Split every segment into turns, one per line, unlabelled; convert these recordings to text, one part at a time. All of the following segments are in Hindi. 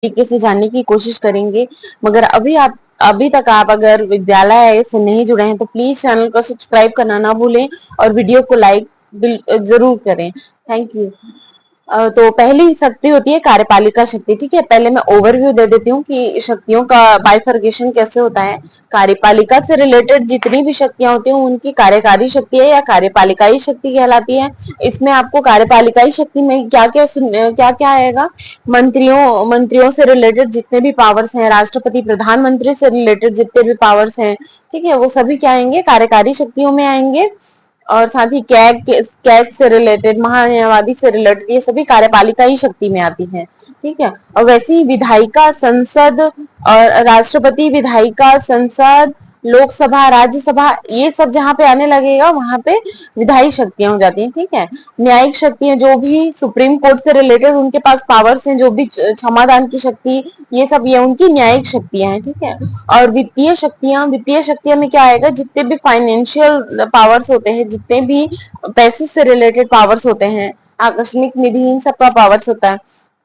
तरीके से जानने की कोशिश करेंगे। मगर अभी तक आप अगर विद्यालय से नहीं जुड़े हैं तो प्लीज चैनल को सब्सक्राइब करना ना भूलें और वीडियो को लाइक जरूर करें। Thank you. तो पहली शक्ति होती है कार्यपालिका शक्ति। ठीक है, पहले मैं ओवरव्यू दे देती हूँ कि शक्तियों का बाइफर्केशन कैसे होता है। कार्यपालिका से रिलेटेड जितनी भी शक्तियां होती हैं उनकी कार्यकारी शक्ति है या कार्यपालिकाई शक्ति कहलाती है। इसमें आपको कार्यपालिकाई शक्ति में क्या क्या आएगा, मंत्रियों से रिलेटेड जितने भी पावर्स हैं, राष्ट्रपति प्रधानमंत्री से रिलेटेड जितने भी पावर्स हैं, ठीक है, वो सभी क्या आएंगे, कार्यकारी शक्तियों में आएंगे। और साथ ही कैग से रिलेटेड, महान्यायवादी से रिलेटेड, ये सभी कार्यपालिका ही शक्ति में आती है। ठीक है, और वैसे ही विधायिका, संसद और राष्ट्रपति, विधायिका, संसद, लोकसभा, राज्यसभा, ये सब जहां पे आने लगेगा वहां पे विधायी शक्तियां हो जाती हैं। ठीक है, न्यायिक शक्तियां जो भी सुप्रीम कोर्ट से रिलेटेड उनके पास पावर्स हैं, जो भी क्षमादान की शक्ति, ये सब ये उनकी न्यायिक शक्तियां हैं। ठीक है, और वित्तीय शक्तियां में क्या आएगा, जितने भी फाइनेंशियल पावर्स होते हैं, जितने भी पैसे से रिलेटेड पावर्स होते हैं, आकस्मिक निधि, इन सब का पावर्स होता है,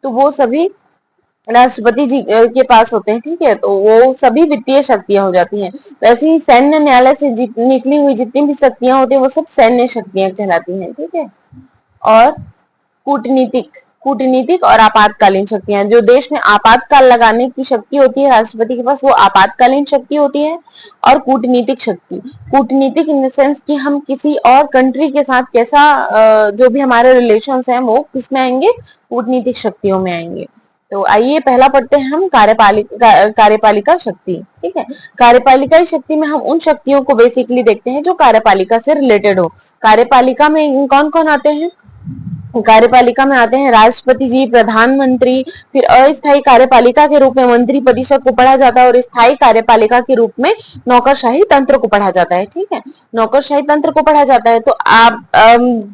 तो वो सभी राष्ट्रपति जी के पास होते हैं। ठीक है, तो वो सभी वित्तीय शक्तियां हो जाती हैं। वैसे ही सैन्य न्यायालय से निकली हुई जितनी भी शक्तियां होती है वो सब सैन्य शक्तियां कहलाती हैं। ठीक है, और कूटनीतिक कूटनीतिक और आपातकालीन शक्तियां, जो देश में आपातकाल लगाने की शक्ति होती है राष्ट्रपति के पास, वो आपातकालीन शक्ति होती है। और कूटनीतिक इन द सेंस कि हम किसी और कंट्री के साथ कैसा जो भी हमारे रिलेशंस हैं वो किस में आएंगे, कूटनीतिक शक्तियों में आएंगे। तो आइए पहला पढ़ते हैं हम कार्यपालिका शक्ति। ठीक है, कार्यपालिका शक्ति में हम उन शक्तियों को बेसिकली देखते हैं जो कार्यपालिका से रिलेटेड हो। कार्यपालिका में कौन कौन आते हैं, कार्यपालिका में आते हैं राष्ट्रपति जी, प्रधानमंत्री, फिर अस्थायी कार्यपालिका के रूप में मंत्री परिषद को पढ़ा जाता है और स्थायी कार्यपालिका के रूप में नौकरशाही तंत्र को पढ़ा जाता है। ठीक है, नौकरशाही तंत्र को पढ़ा जाता है। तो आप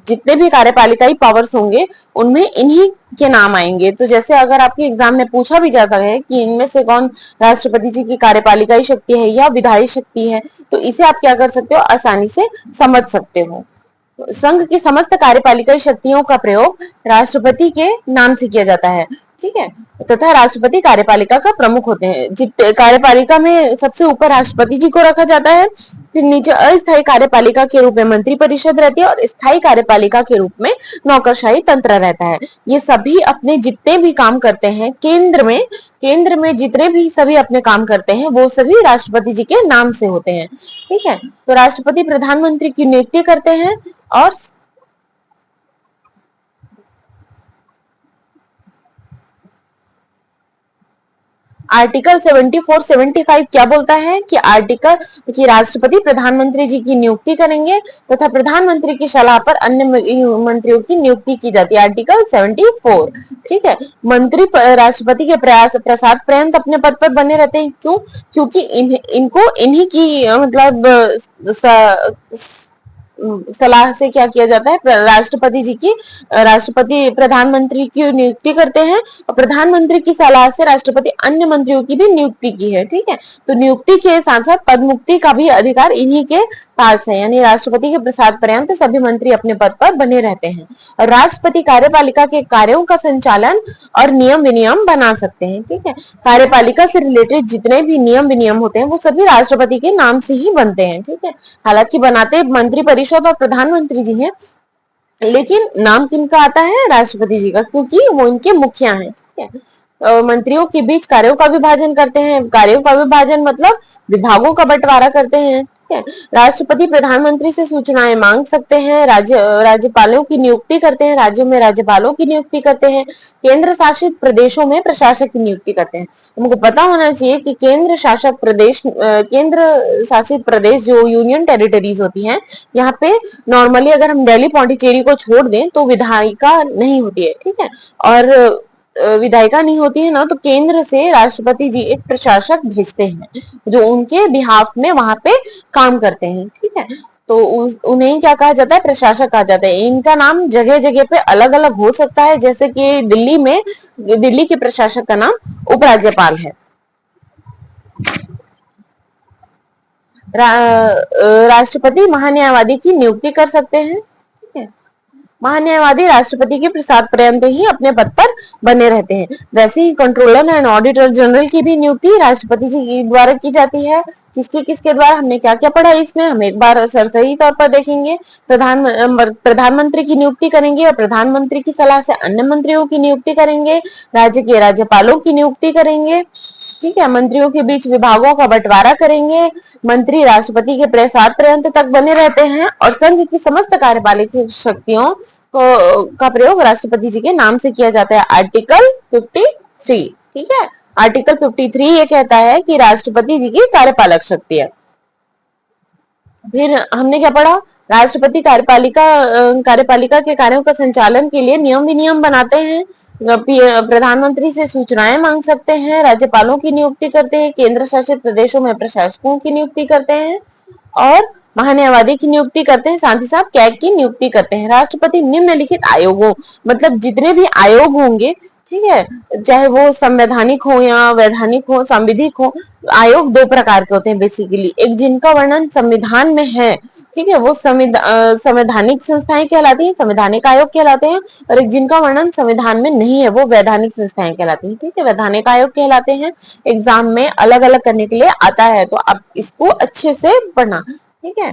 जितने भी कार्यपालिकाई पावर्स होंगे उनमें इन्हीं के नाम आएंगे। तो जैसे अगर आपके एग्जाम में पूछा भी जाता है कि इनमें से कौन राष्ट्रपति जी की कार्यपालिकाई शक्ति है या विधायी शक्ति है, तो इसे आप क्या कर सकते हो, आसानी से समझ सकते हो। संघ की समस्त कार्यपालिका शक्तियों का प्रयोग राष्ट्रपति के नाम से किया जाता है। ठीक है, तथा राष्ट्रपति कार्यपालिका का प्रमुख होते हैं। कार्यपालिका में सबसे ऊपर राष्ट्रपति जी को रखा जाता है, फिर नीचे अस्थायी कार्यपालिका के रूप में मंत्री परिषद रहती है और स्थायी कार्यपालिका के रूप में नौकरशाही तंत्र रहता है। ये सभी अपने जितने भी काम करते हैं केंद्र में जितने भी सभी अपने काम करते हैं वो सभी राष्ट्रपति जी के नाम से होते हैं। ठीक है, तो राष्ट्रपति प्रधानमंत्री की नियुक्ति करते हैं और आर्टिकल 74-75 क्या बोलता है कि राष्ट्रपति प्रधानमंत्री जी की नियुक्ति करेंगे तथा प्रधानमंत्री की सलाह पर अन्य मंत्रियों की नियुक्ति की जाती है। आर्टिकल 74। ठीक है, मंत्री राष्ट्रपति के प्रसाद पर्यंत अपने पद पर बने रहते हैं। क्यों? क्योंकि इनको इन्हीं की मतलब सलाह से क्या किया जाता है, राष्ट्रपति प्रधानमंत्री की नियुक्ति करते हैं और प्रधानमंत्री की सलाह से राष्ट्रपति अन्य मंत्रियों की भी नियुक्ति की है। ठीक है, तो नियुक्ति के साथ साथ पद मुक्ति का भी अधिकार इन्हीं के पास है, यानी राष्ट्रपति के प्रसाद पर्यंत सभी मंत्री अपने पद पर बने रहते हैं और राष्ट्रपति कार्यपालिका के कार्यों का संचालन और नियम विनियम बना सकते हैं। ठीक है, कार्यपालिका से रिलेटेड जितने भी नियम विनियम होते हैं वो सभी राष्ट्रपति के नाम से ही बनते हैं। ठीक है, हालांकि बनाते मंत्री परिषद और प्रधानमंत्री जी हैं, लेकिन नाम किनका आता है, राष्ट्रपति जी का, क्योंकि वो इनके मुखिया हैं। ठीक है, मंत्रियों के बीच कार्यों का विभाजन करते हैं। कार्यों का विभाजन मतलब विभागों का बंटवारा करते हैं। राष्ट्रपति प्रधानमंत्री से सूचनाएं मांग सकते हैं, राज्यपालों की नियुक्ति करते हैं, राज्यों में राज्यपालों की नियुक्ति करते हैं, केंद्र शासित प्रदेशों में प्रशासक की नियुक्ति करते हैं। हमको पता होना चाहिए कि केंद्र शासित प्रदेश जो यूनियन टेरिटरीज होती हैं, यहाँ पे नॉर्मली अगर हम दिल्ली पौंडीचेरी को छोड़ दें तो विधायिका नहीं होती है। ठीक है, और विधायिका नहीं होती है ना, तो केंद्र से राष्ट्रपति जी एक प्रशासक भेजते हैं जो उनके बिहाफ में वहां पे काम करते हैं। ठीक है, तो उन्हें क्या कहा जाता है, प्रशासक कहा जाता है। इनका नाम जगह जगह पे अलग अलग हो सकता है, जैसे कि दिल्ली के प्रशासक का नाम उपराज्यपाल है। राष्ट्रपति महान्यायवादी की नियुक्ति कर सकते हैं। ठीक है, महान्यायवादी राष्ट्रपति के प्रसाद पर्यंत ही अपने पद पर बने रहते हैं। वैसे ही कंट्रोलर एंड ऑडिटर जनरल की भी नियुक्ति राष्ट्रपति जी के द्वारा की जाती है। किसके द्वारा, हमने क्या क्या पढ़ा इसमें, हम एक बार सरसरी तौर पर देखेंगे। प्रधानमंत्री की नियुक्ति करेंगे और प्रधानमंत्री की सलाह से अन्य मंत्रियों की नियुक्ति करेंगे। राज्य के राज्यपालों की नियुक्ति करेंगे। ठीक है, मंत्रियों के बीच विभागों का बंटवारा करेंगे। मंत्री राष्ट्रपति के प्रसाद पर्यंत तक बने रहते हैं और संघ की समस्त कार्यपालिक शक्तियों का प्रयोग राष्ट्रपति जी के नाम से किया जाता है। आर्टिकल 53, ठीक है, आर्टिकल 53 ये कहता है कि राष्ट्रपति जी की कार्यपालक शक्ति है। फिर हमने क्या पढ़ा, राष्ट्रपति कार्यपालिका के कार्यों का संचालन के लिए नियम विनियम बनाते हैं। प्रधानमंत्री से सूचनाएं मांग सकते हैं, राज्यपालों की नियुक्ति करते हैं, केंद्र शासित प्रदेशों में प्रशासकों की नियुक्ति करते हैं और महान्यायवादी की नियुक्ति करते हैं, साथ ही साथ कैग की नियुक्ति करते हैं। राष्ट्रपति निम्नलिखित आयोगों, मतलब जितने भी आयोग होंगे, ठीक है, चाहे वो संवैधानिक हो या वैधानिक हो, सांविधिक हो, आयोग दो प्रकार के होते हैं बेसिकली। एक जिनका वर्णन संविधान में है, ठीक है, वो संवैधानिक संस्थाएं कहलाती हैं, संवैधानिक आयोग कहलाते हैं, और एक जिनका वर्णन संविधान में नहीं है वो वैधानिक संस्थाएं कहलाती हैं। ठीक है, वैधानिक आयोग कहलाते हैं। एग्जाम में अलग अलग करने के लिए आता है, तो आप इसको अच्छे से पढ़ना। ठीक है,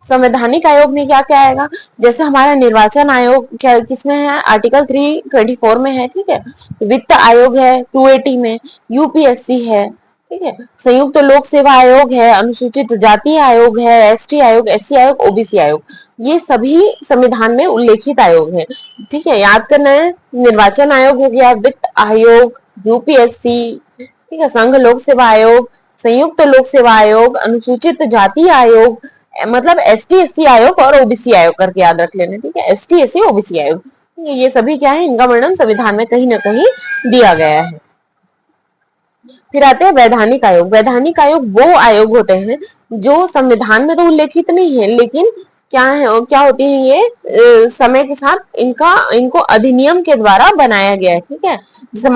संवैधानिक आयोग में क्या क्या आएगा, जैसे हमारा निर्वाचन आयोग क्या किसमें है, आर्टिकल 324 में है। ठीक है, वित्त आयोग है 280 में, यूपीएससी है, ठीक है, संयुक्त लोक सेवा आयोग है, अनुसूचित जाति आयोग है, एसटी आयोग, एससी आयोग, ओबीसी आयोग, ये सभी संविधान में उल्लेखित आयोग है। ठीक है, याद करना है, निर्वाचन आयोग हो गया, वित्त आयोग, यूपीएससी, ठीक है, संघ लोक सेवा आयोग, संयुक्त लोक सेवा आयोग, अनुसूचित जाति आयोग, मतलब एसटी एससी आयोग और ओबीसी आयोग करके याद रख लेना। ठीक है, एसटी एससी ओबीसी आयोग, ये सभी क्या है, इनका वर्णन संविधान में कहीं ना कहीं दिया गया है। फिर आते हैं वैधानिक आयोग। वैधानिक आयोग वो आयोग होते हैं जो संविधान में तो उल्लेखित नहीं है, लेकिन क्या होती है ये समय के साथ इनको अधिनियम के द्वारा बनाया गया है। ठीक है, जैसे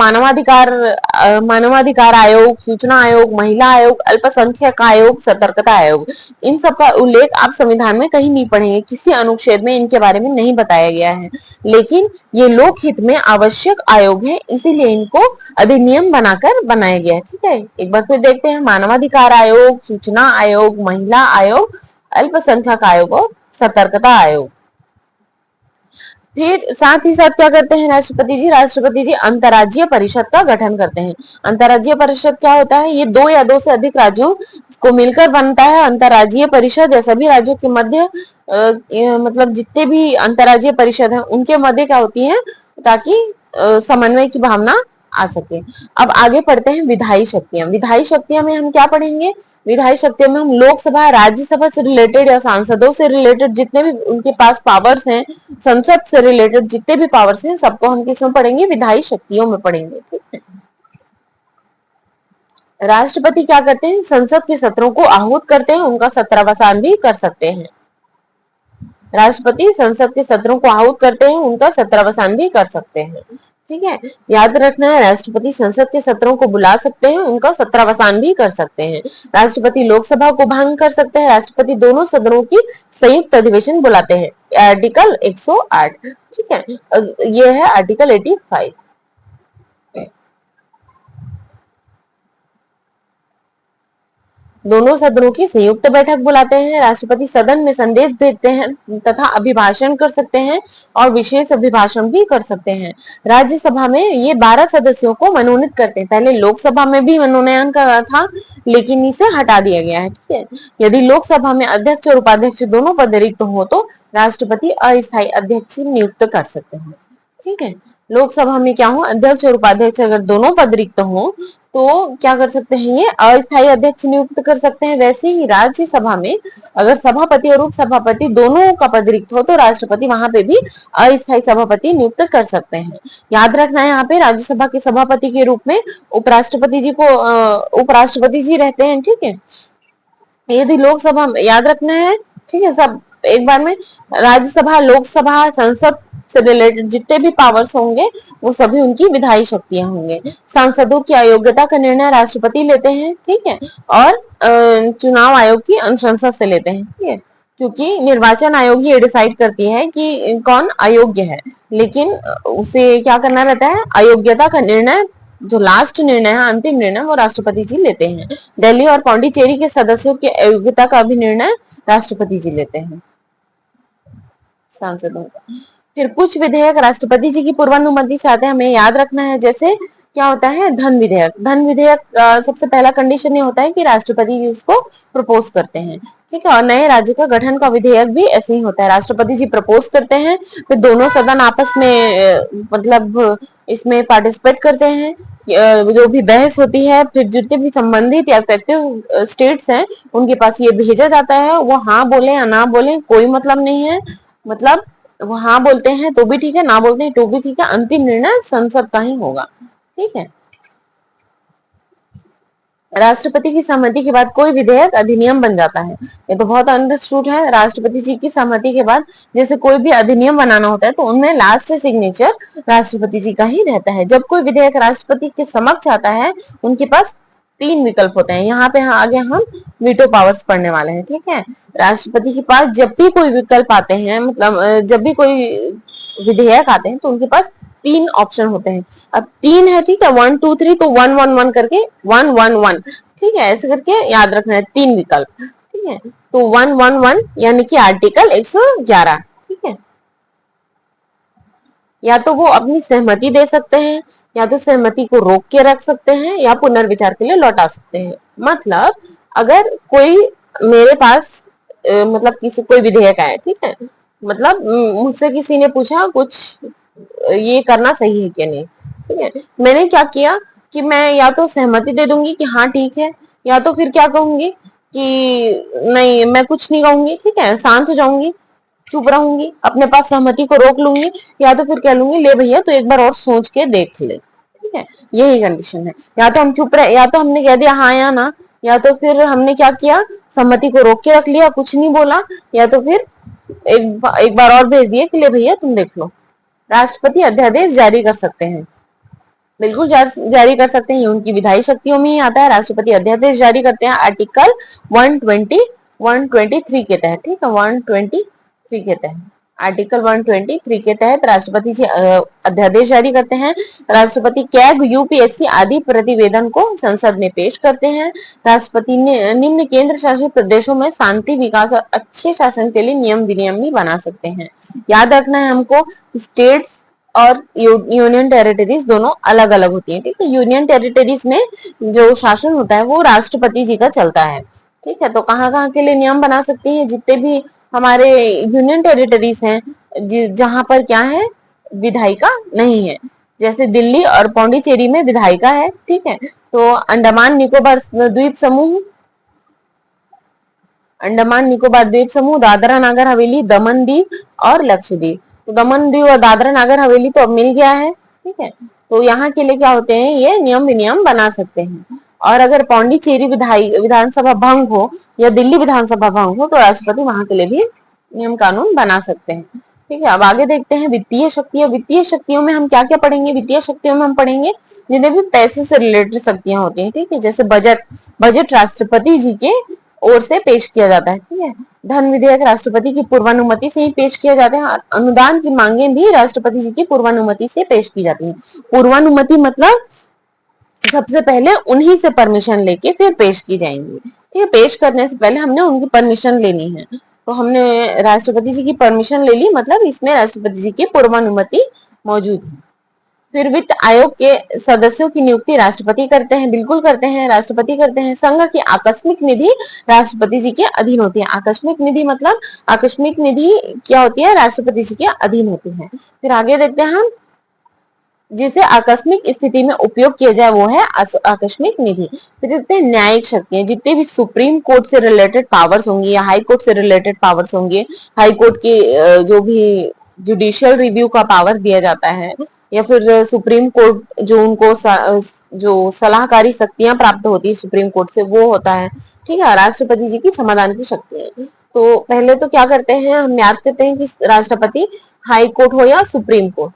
मानवाधिकार आयोग, सूचना आयोग, महिला आयोग, अल्पसंख्यक आयोग, सतर्कता आयोग, इन सब का उल्लेख आप संविधान में कहीं नहीं पढ़ेंगे, किसी अनुच्छेद में इनके बारे में नहीं बताया गया है, लेकिन ये लोकहित में आवश्यक आयोग है, इसीलिए इनको अधिनियम बनाकर बनाया गया है। ठीक है, एक बार फिर देखते हैं, मानवाधिकार आयोग, सूचना आयोग, महिला आयोग, अल्पसंख्यक आयोग और सतर्कता आयोग। फिर साथ ही साथ क्या करते हैं राष्ट्रपति जी अंतर्राज्यीय परिषद का गठन करते हैं। अंतर्राज्यीय परिषद क्या होता है, ये 2 या 2 से अधिक राज्यों को मिलकर बनता है अंतर्राज्यीय परिषद। या सभी राज्यों के मध्य मतलब जितने भी अंतर्राज्यीय परिषद है उनके मध्य क्या होती है, ताकि समन्वय की भावना आ सके। अब आगे पढ़ते हैं विधायी शक्तियां। विधायी शक्तियां में हम क्या पढ़ेंगे, विधायी शक्तियों में हम लोकसभा, राज्यसभा से रिलेटेड या सांसदों से रिलेटेड जितने भी उनके पास पावर्स हैं, संसद से रिलेटेड जितने भी पावर्स हैं, सबको हम किसमें पढ़ेंगे, विधायी शक्तियों में पढ़ेंगे। ठीक है, राष्ट्रपति क्या करते हैं, संसद के सत्रों को आहूत करते हैं, उनका सत्रावसान भी कर सकते हैं। राष्ट्रपति संसद के सत्रों को आहूत करते हैं, उनका सत्रावसान भी कर सकते हैं। ठीक है, याद रखना है, राष्ट्रपति संसद के सत्रों को बुला सकते हैं, उनका सत्रावसान भी कर सकते हैं। राष्ट्रपति लोकसभा को भंग कर सकते हैं, राष्ट्रपति दोनों सदनों की संयुक्त अधिवेशन बुलाते हैं, आर्टिकल 108। ठीक है, ये है आर्टिकल 85। दोनों सदनों की संयुक्त बैठक बुलाते हैं, राष्ट्रपति सदन में संदेश भेजते हैं तथा अभिभाषण कर सकते हैं और विशेष अभिभाषण भी कर सकते हैं। राज्यसभा में ये 12 सदस्यों को मनोनीत करते हैं। पहले लोकसभा में भी मनोनयन करा था, लेकिन इसे हटा दिया गया है। ठीक है, यदि लोकसभा में अध्यक्ष और उपाध्यक्ष दोनों पद रिक्त हो तो राष्ट्रपति अस्थायी अध्यक्ष नियुक्त कर सकते हैं। ठीक है, लोकसभा में क्या हो, अध्यक्ष और उपाध्यक्ष अगर दोनों पद रिक्त हो तो क्या कर सकते हैं, ये अस्थायी अध्यक्ष नियुक्त कर सकते हैं। वैसे ही राज्यसभा में अगर सभापति और उपसभापति दोनों का पद रिक्त हो तो राष्ट्रपति वहां पे भी अस्थायी सभापति नियुक्त कर सकते हैं। याद रखना है, यहाँ पे राज्यसभा के सभापति के रूप में उपराष्ट्रपति जी रहते हैं। ठीक है, यदि लोकसभा में याद रखना है, ठीक है, सब एक बार में, राज्यसभा, लोकसभा, संसद से रिलेटेड जितने भी पावर्स होंगे वो सभी उनकी विधायी शक्तियां होंगे। सांसदों की अयोग्यता का निर्णय राष्ट्रपति लेते हैं। ठीक है, और चुनाव आयोग की अनुशंसा से लेते हैं। ठीक है, क्योंकि निर्वाचन आयोग ही ये डिसाइड करती है कि कौन अयोग्य है, लेकिन उसे क्या करना रहता है, अयोग्यता का निर्णय, जो लास्ट निर्णय है, अंतिम निर्णय, वो राष्ट्रपति जी लेते हैं। दिल्ली और पौंडीचेरी के सदस्यों की अयोग्यता का भी निर्णय राष्ट्रपति जी लेते हैं, सांसदों का। फिर कुछ विधेयक राष्ट्रपति जी की पूर्वानुमति से आते हैं, हमें याद रखना है। जैसे क्या होता है, धन विधेयक। धन विधेयक सबसे पहला कंडीशन ये होता है कि राष्ट्रपति जी उसको प्रपोज करते हैं, ठीक है। और नए राज्य का गठन का विधेयक भी ऐसे ही होता है, राष्ट्रपति जी प्रपोज करते हैं, फिर दोनों सदन आपस में मतलब इसमें पार्टिसिपेट करते हैं, जो भी बहस होती है, फिर जितने भी संबंधित या इफेक्टिव स्टेट्स हैं उनके पास ये भेजा जाता है। वो हाँ बोले या ना बोले कोई मतलब नहीं है, मतलब वो हाँ बोलते हैं तो भी ठीक है, ना बोलते हैं तो भी ठीक है, अंतिम निर्णय संसद का ही होगा, ठीक है। राष्ट्रपति की सहमति के बाद कोई विधेयक अधिनियम बन जाता है। ये तो बहुत अंडरस्टूड है। राष्ट्रपति जी की सहमति के बाद जैसे कोई भी अधिनियम बनाना होता है तो उनमें लास्ट सिग्नेचर राष्ट्रपति जी का ही रहता है। जब कोई विधेयक राष्ट्रपति के समक्ष आता है, उनके पास 3 विकल्प होते हैं। यहाँ पे आगे हम वीटो पावर्स पढ़ने वाले हैं, ठीक है। राष्ट्रपति के पास जब भी कोई विकल्प आते हैं, मतलब जब भी कोई विधेयक आते हैं, तो उनके पास 3 ऑप्शन होते हैं। अब 3 है, ठीक है, 1 2 3, तो 1 1 1 करके 1 1 1, ठीक है, ऐसे करके याद रखना है, 3 विकल्प, ठीक है। तो 1 1 1 यानी कि आर्टिकल 111, ठीक है। या तो वो अपनी सहमति दे सकते हैं, या तो सहमति को रोक के रख सकते हैं, या पुनर्विचार के लिए लौटा सकते हैं। मतलब अगर कोई मेरे पास मतलब किसी कोई विधेयक आया, ठीक है, मतलब मुझसे किसी ने पूछा कुछ ये करना सही है कि नहीं, ठीक है, मैंने क्या किया कि मैं या तो सहमति दे दूंगी कि हाँ ठीक है, या तो फिर क्या कहूंगी कि नहीं, मैं कुछ नहीं कहूंगी, ठीक है, शांत हो जाऊंगी, चुप रहूंगी, अपने पास सहमति को रोक लूंगी, या तो फिर कह लूंगी ले भैया तो एक बार और सोच के देख ले, ठीक है। यही कंडीशन है। या तो हम चुप रहे, या तो हमने कह दिया हाँ या ना, या तो फिर हमने क्या किया, सहमति को रोक के रख लिया, कुछ नहीं बोला, या तो फिर एक बार और भेज दिए कि ले भैया तुम देख लो। राष्ट्रपति अध्यादेश जारी कर सकते हैं, बिल्कुल जारी कर सकते हैं, ये उनकी विधायी शक्तियों में ही आता है। राष्ट्रपति अध्यादेश जारी करते हैं आर्टिकल 123 के तहत, ठीक है, 123 के तहत, आर्टिकल 123 के तहत राष्ट्रपति जी अध्यादेश जारी करते हैं। राष्ट्रपति कैग, यूपीएससी आदि प्रतिवेदन को संसद में पेश करते हैं। राष्ट्रपति ने निम्न केंद्र शासित प्रदेशों में शांति, विकास और अच्छे शासन के लिए नियम विनियम भी बना सकते हैं। याद रखना है हमको, स्टेट्स और यूनियन टेरिटरीज दोनों अलग अलग होती हैं, ठीक है। यूनियन टेरिटरीज में जो शासन होता है वो राष्ट्रपति जी का चलता है, ठीक है। तो कहाँ कहाँ के लिए नियम बना सकती है, जितने भी हमारे यूनियन टेरिटरीज हैं जहां पर क्या है, विधायिका नहीं है, जैसे दिल्ली और पौंडीचेरी में विधायिका है, ठीक है। तो अंडमान निकोबार द्वीप समूह, दादरा नागर हवेली, दमन दीव और लक्षद्वीप। तो दमन दीव और दादरा नागर हवेली तो अब मिल गया है, ठीक है। तो यहाँ के लिए क्या होते हैं, ये नियम विनियम बना सकते हैं। और अगर पौंडीचेरी विधानसभा भंग हो या दिल्ली विधानसभा भंग हो, तो राष्ट्रपति वहां के लिए भी नियम कानून बना सकते हैं, ठीक है। अब आगे देखते हैं वित्तीय शक्तियां। वित्तीय शक्तियों में हम क्या क्या पढ़ेंगे, वित्तीय शक्तियों में हम पढ़ेंगे जिन्हें भी पैसे से रिलेटेड शक्तियां होती हैं, ठीक है। जैसे बजट राष्ट्रपति जी के ओर से पेश किया जाता है, ठीक है। धन विधेयक राष्ट्रपति की पूर्वानुमति से ही पेश किया जाता है। अनुदान की मांगे भी राष्ट्रपति जी की पूर्वानुमति से पेश की जाती है। पूर्वानुमति मतलब सबसे पहले उन्हीं से परमिशन लेके फिर पेश की जाएंगी, ठीक है। पेश करने से पहले हमने उनकी परमिशन लेनी है, तो हमने राष्ट्रपति जी की परमिशन ले ली, मतलब इसमें राष्ट्रपति जी की पूर्वानुमति मौजूद है। फिर वित्त आयोग के सदस्यों की नियुक्ति राष्ट्रपति करते हैं, बिल्कुल करते हैं, राष्ट्रपति करते हैं। संघ की आकस्मिक निधि राष्ट्रपति जी के अधीन होती है। आकस्मिक निधि मतलब आकस्मिक निधि क्या होती है, राष्ट्रपति जी के अधीन होती है। फिर आगे देखते हैं हम, जिसे आकस्मिक स्थिति में उपयोग किया जाए वो है आकस्मिक निधि। फिर देखते हैं न्यायिक शक्तियां, जितने भी सुप्रीम कोर्ट से रिलेटेड पावर्स होंगी या हाई कोर्ट से रिलेटेड पावर्स होंगे, हाई कोर्ट के जो भी जुडिशियल रिव्यू का पावर दिया जाता है, या फिर सुप्रीम कोर्ट जो उनको जो सलाहकारी शक्तियां प्राप्त होती है सुप्रीम कोर्ट से, वो होता है, ठीक है। राष्ट्रपति जी की क्षमादान की शक्ति है। तो पहले तो क्या करते हैं, हम याद करते हैं कि राष्ट्रपति हाई कोर्ट हो या supreme court,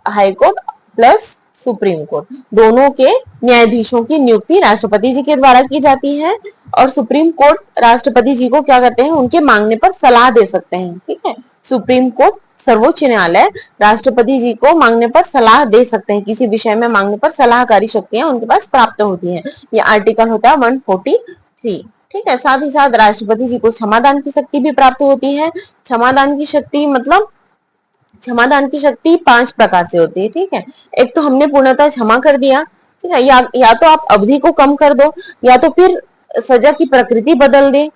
high court plus supreme court. दोनों के न्यायाधीशों की नियुक्ति राष्ट्रपति जी के द्वारा की जाती है और सुप्रीम कोर्ट राष्ट्रपति जी को क्या करते हैं, उनके मांगने पर सलाह दे सकते हैं। ठीक है, सुप्रीम कोर्ट सर्वोच्च न्यायालय राष्ट्रपति जी को मांगने पर सलाह दे सकते हैं, किसी विषय में मांगने पर सलाहकारी शक्तियां उनके पास प्राप्त होती हैं। ये आर्टिकल होता है 143। ठीक है, साथ ही साथ राष्ट्रपति जी को क्षमादान की शक्ति भी प्राप्त होती है। क्षमादान की शक्ति मतलब क्षमादान की शक्ति 5 प्रकार से होती है। ठीक है, एक तो हमने पूर्णतः क्षमा कर दिया। ठीक है, या तो आप अवधि को कम कर दो, या तो फिर सजा की प्रकृति बदल दे,